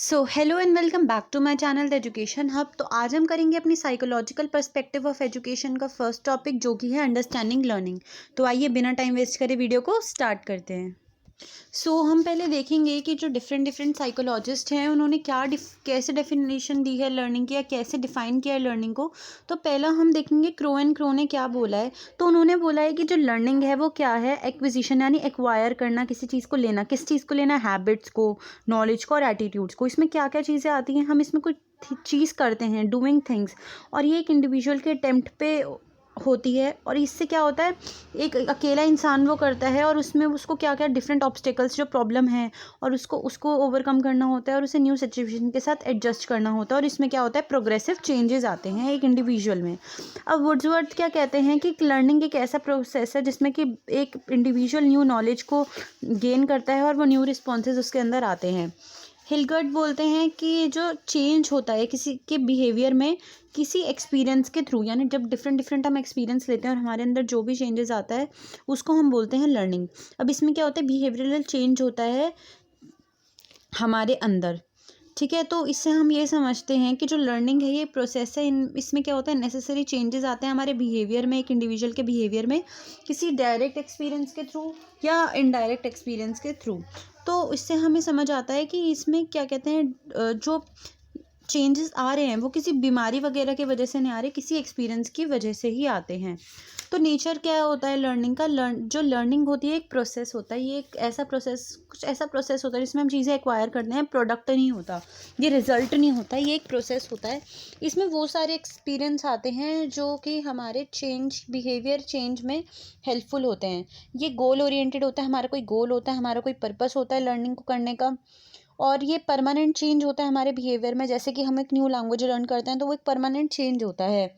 Hello and welcome back to my channel the education hub. तो आज हम करेंगे अपनी साइकोलॉजिकल पर्सपेक्टिव ऑफ एजुकेशन का फर्स्ट टॉपिक, जो कि है अंडरस्टैंडिंग लर्निंग। तो आइए बिना टाइम वेस्ट करे वीडियो को स्टार्ट करते हैं। हम पहले देखेंगे कि जो डिफरेंट डिफरेंट साइकोलॉजिस्ट हैं उन्होंने कैसे डेफिनेशन दी है लर्निंग की, या कैसे डिफाइन किया है लर्निंग को। तो पहला हम देखेंगे क्रो एंड क्रो ने क्या बोला है। तो उन्होंने बोला है कि जो लर्निंग है वो क्या है, एक्विजिशन यानी एक्वायर करना, किसी चीज़ को लेना। किस चीज़ को लेना? हैबिट्स को, नॉलेज को और एटीट्यूड्स को। इसमें क्या क्या चीज़ें आती हैं? हम इसमें कोई चीज़ करते हैं, डूइंग थिंग्स, और ये एक इंडिविजुअल के अटेम्प्ट पे होती है। और इससे क्या होता है, एक अकेला इंसान वो करता है और उसमें उसको क्या क्या डिफरेंट ऑब्स्टेकल्स, जो प्रॉब्लम है, और उसको उसको ओवरकम करना होता है और उसे न्यू सिचुएशन के साथ एडजस्ट करना होता है। और इसमें क्या होता है, प्रोग्रेसिव चेंजेस आते हैं एक इंडिविजुअल में। अब वर्ड्सवर्थ क्या कहते हैं कि लर्निंग एक ऐसा प्रोसेस है जिसमें कि एक इंडिविजुअल न्यू नॉलेज को गेन करता है और वो न्यू रिस्पॉन्सेज उसके अंदर आते हैं। हिलगर्ट बोलते हैं कि जो चेंज होता है किसी के बिहेवियर में किसी एक्सपीरियंस के थ्रू, यानी जब डिफरेंट डिफरेंट हम एक्सपीरियंस लेते हैं और हमारे अंदर जो भी चेंजेस आता है उसको हम बोलते हैं लर्निंग। अब इसमें क्या होता है, बिहेवियरल चेंज होता है हमारे अंदर। ठीक है, तो इससे हम ये समझते हैं कि जो लर्निंग है ये प्रोसेस है। इसमें क्या होता है, नेसेसरी चेंजेस आते हैं हमारे बिहेवियर में, एक इंडिविजुअल के बिहेवियर में, किसी डायरेक्ट एक्सपीरियंस के थ्रू या इनडायरेक्ट एक्सपीरियंस के थ्रू। तो इससे हमें समझ आता है कि इसमें क्या कहते हैं, जो चेंजेस आ रहे हैं वो किसी बीमारी वगैरह की वजह से नहीं आ रहे, किसी एक्सपीरियंस की वजह से ही आते हैं। तो नेचर क्या होता है लर्निंग का, जो लर्निंग होती है एक प्रोसेस होता है। ये एक ऐसा प्रोसेस, कुछ ऐसा प्रोसेस होता है जिसमें हम चीज़ें एक्वायर करते हैं। प्रोडक्ट नहीं होता, ये रिजल्ट नहीं होता, ये एक प्रोसेस होता है। इसमें वो सारे एक्सपीरियंस आते हैं जो कि हमारे चेंज, बिहेवियर चेंज में हेल्पफुल होते हैं। ये गोल ओरिएंटेड होता है, हमारा कोई गोल होता है, हमारा कोई पर्पस होता है लर्निंग को करने का। और ये परमानेंट चेंज होता है हमारे बिहेवियर में। जैसे कि हम एक न्यू लैंग्वेज लर्न करते हैं तो वो एक परमानेंट चेंज होता है।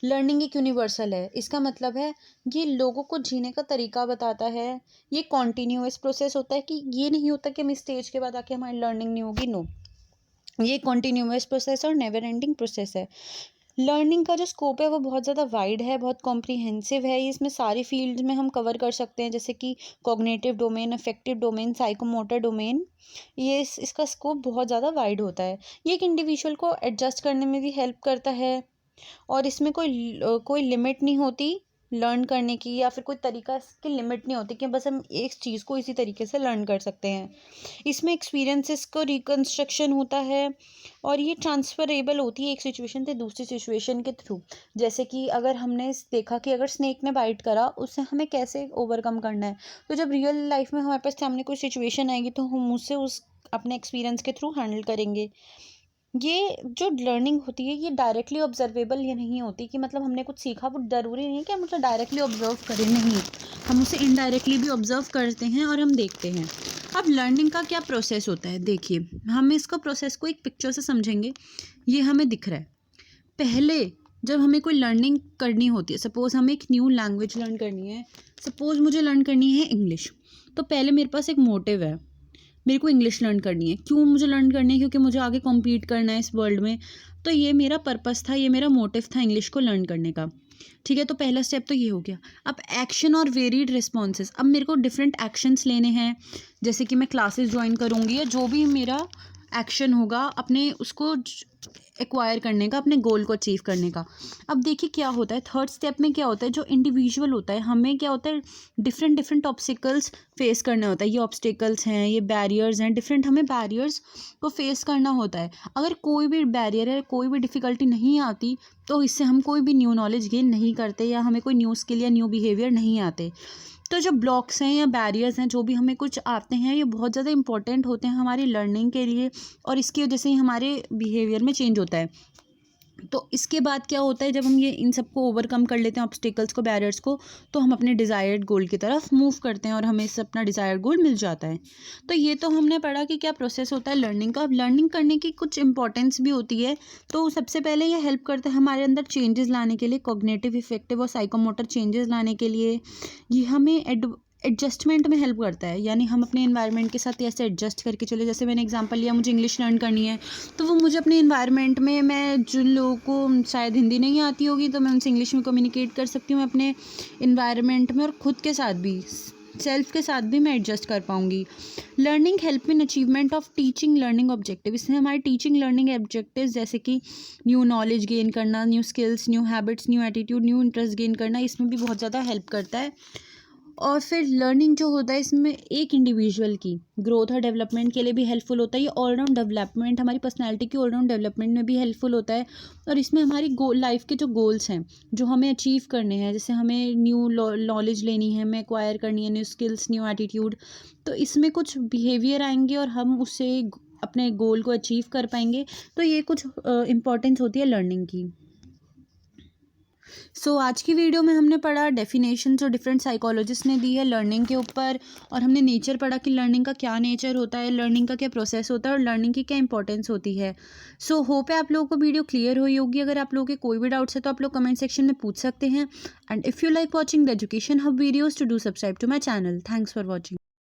लर्निंग एक यूनिवर्सल है, इसका मतलब है ये लोगों को जीने का तरीका बताता है। ये कॉन्टीन्यूअस प्रोसेस होता है, कि ये नहीं होता कि हम स्टेज के बाद आके हमारी लर्निंग नहीं होगी। नो, ये कॉन्टीन्यूअस प्रोसेस और नेवर एंडिंग प्रोसेस है। लर्निंग का जो स्कोप है वो बहुत ज़्यादा वाइड है, बहुत कॉम्प्रिहेंसिव है। इसमें सारी फील्ड्स में हम कवर कर सकते हैं, जैसे कि cognitive domain, affective domain, psychomotor domain. इसका स्कोप बहुत ज़्यादा वाइड होता है। ये एक इंडिविजुअल को एडजस्ट करने में भी हेल्प करता है। और इसमें कोई लिमिट नहीं होती लर्न करने की, या फिर कोई तरीका की लिमिट नहीं होती कि बस हम एक चीज़ को इसी तरीके से लर्न कर सकते हैं। इसमें एक्सपीरियंसेस को रिकंस्ट्रक्शन होता है और ये ट्रांसफरेबल होती है एक सिचुएशन से दूसरी सिचुएशन के थ्रू। जैसे कि अगर हमने देखा कि अगर स्नेक ने बाइट करा, उससे हमें कैसे ओवरकम करना है। तो जब रियल लाइफ में हमारे पास सामने कोई सिचुएशन आएगी तो हम उससे अपने एक्सपीरियंस के थ्रू हैंडल करेंगे। ये जो लर्निंग होती है ये डायरेक्टली ऑब्जर्वेबल ये नहीं होती, कि मतलब हमने कुछ सीखा, वो ज़रूरी नहीं है कि हम उसे डायरेक्टली ऑब्जर्व करें, नहीं, हम उसे इनडायरेक्टली भी ऑब्जर्व करते हैं और हम देखते हैं। अब लर्निंग का क्या प्रोसेस होता है, देखिए हम इसको प्रोसेस को एक पिक्चर से समझेंगे। ये हमें दिख रहा है, पहले जब हमें कोई लर्निंग करनी होती है, सपोज़ हमें एक न्यू लैंग्वेज लर्न करनी है, सपोज़ मुझे लर्न करनी है इंग्लिश। तो पहले मेरे पास एक मोटिव है, मेरे को इंग्लिश लर्न करनी है। क्यों मुझे लर्न करनी है? क्योंकि मुझे आगे कॉम्पीट करना है इस वर्ल्ड में। तो ये मेरा पर्पस था, ये मेरा मोटिव था इंग्लिश को लर्न करने का। ठीक है, तो पहला स्टेप तो ये हो गया। अब एक्शन और वेरिड रिस्पॉन्सेज, अब मेरे को डिफरेंट एक्शंस लेने हैं। जैसे कि मैं क्लासेस ज्वाइन करूँगी, या जो भी मेरा एक्शन होगा अपने उसको एक्वायर करने का, अपने गोल को अचीव करने का। अब देखिए क्या होता है, थर्ड स्टेप में क्या होता है, जो इंडिविजुअल होता है हमें क्या होता है, डिफरेंट डिफरेंट ऑब्स्टिकल्स फेस करना होता है। ये ऑब्स्टिकल्स हैं, ये बैरियर्स हैं, डिफरेंट हमें बैरियर्स को फेस करना होता है। अगर कोई भी बैरियर है, कोई भी डिफ़िकल्टी नहीं आती, तो इससे हम कोई भी न्यू नॉलेज गेन नहीं करते, या हमें कोई न्यू स्किल या न्यू बिहेवियर नहीं आते। तो जो ब्लॉक्स हैं या बैरियर्स हैं, जो भी हमें कुछ आते हैं, ये बहुत ज़्यादा इंपॉर्टेंट होते हैं हमारी लर्निंग के लिए, और इसकी वजह से ही हमारे बिहेवियर में चेंज होता है। तो इसके बाद क्या होता है, जब हम ये इन सबको ओवरकम कर लेते हैं, ऑब्स्टिकल्स को, बैरियर्स को, तो हम अपने डिज़ायर्ड गोल की तरफ मूव करते हैं और हमें इससे अपना डिज़ायर्ड गोल मिल जाता है। तो ये तो हमने पढ़ा कि क्या प्रोसेस होता है लर्निंग का। अब लर्निंग करने की कुछ इंपॉर्टेंस भी होती है। तो सबसे पहले ये हेल्प करता है हमारे अंदर चेंजेस लाने के लिए, कॉग्निटिव, इफेक्टिव और साइकोमोटर चेंजेस लाने के लिए। ये हमें एडजस्टमेंट में हेल्प करता है, यानी हम अपने एनवायरनमेंट के साथ ऐसे एडजस्ट करके चले। जैसे मैंने एग्जांपल लिया, मुझे इंग्लिश लर्न करनी है, तो वो मुझे अपने एनवायरनमेंट में, मैं जिन लोगों को शायद हिंदी नहीं आती होगी तो मैं उनसे इंग्लिश में कम्युनिकेट कर सकती हूँ अपने एनवायरनमेंट में, और ख़ुद के साथ भी। सेल्फ के साथ भी मैं एडजस्ट कर पाऊँगी। Learning help in achievement of teaching learning objective, इससे हमारे टीचिंग लर्निंग ऑब्जेक्टिव जैसे कि न्यू नॉलेज गेन करना, new skills, new habits, new attitude, new interest gain करना, इसमें भी बहुत ज़्यादा हेल्प करता है। और फिर लर्निंग जो होता है इसमें एक इंडिविजुअल की ग्रोथ और डेवलपमेंट के लिए भी हेल्पफुल होता है। ये ऑलराउंड डेवलपमेंट, हमारी पर्सनैलिटी की ऑलराउंड डेवलपमेंट में भी हेल्पफुल होता है। और इसमें हमारी लाइफ के जो गोल्स हैं जो हमें अचीव करने हैं, जैसे हमें न्यू नॉलेज लेनी है, हमें एक्वायर करनी है, न्यू स्किल्स, न्यू एटीट्यूड, तो इसमें कुछ बिहेवियर आएंगे और हम उससे अपने गोल को अचीव कर पाएंगे। तो ये कुछ इम्पोर्टेंस होती है लर्निंग की। आज की वीडियो में हमने पढ़ा डेफिनेशन जो डिफरेंट साइकोलॉजिस्ट ने दी है लर्निंग के ऊपर, और हमने नेचर पढ़ा कि लर्निंग का क्या नेचर होता है, लर्निंग का क्या प्रोसेस होता है और लर्निंग की क्या इंपॉर्टेंस होती है। होप है आप लोगों को वीडियो क्लियर हुई होगी। अगर आप लोगों के कोई भी डाउट्स है तो आप लोग कमेंट सेक्शन में पूछ सकते हैं। And if you like watching the education hub videos, to do subscribe to my channel. Thanks for watching.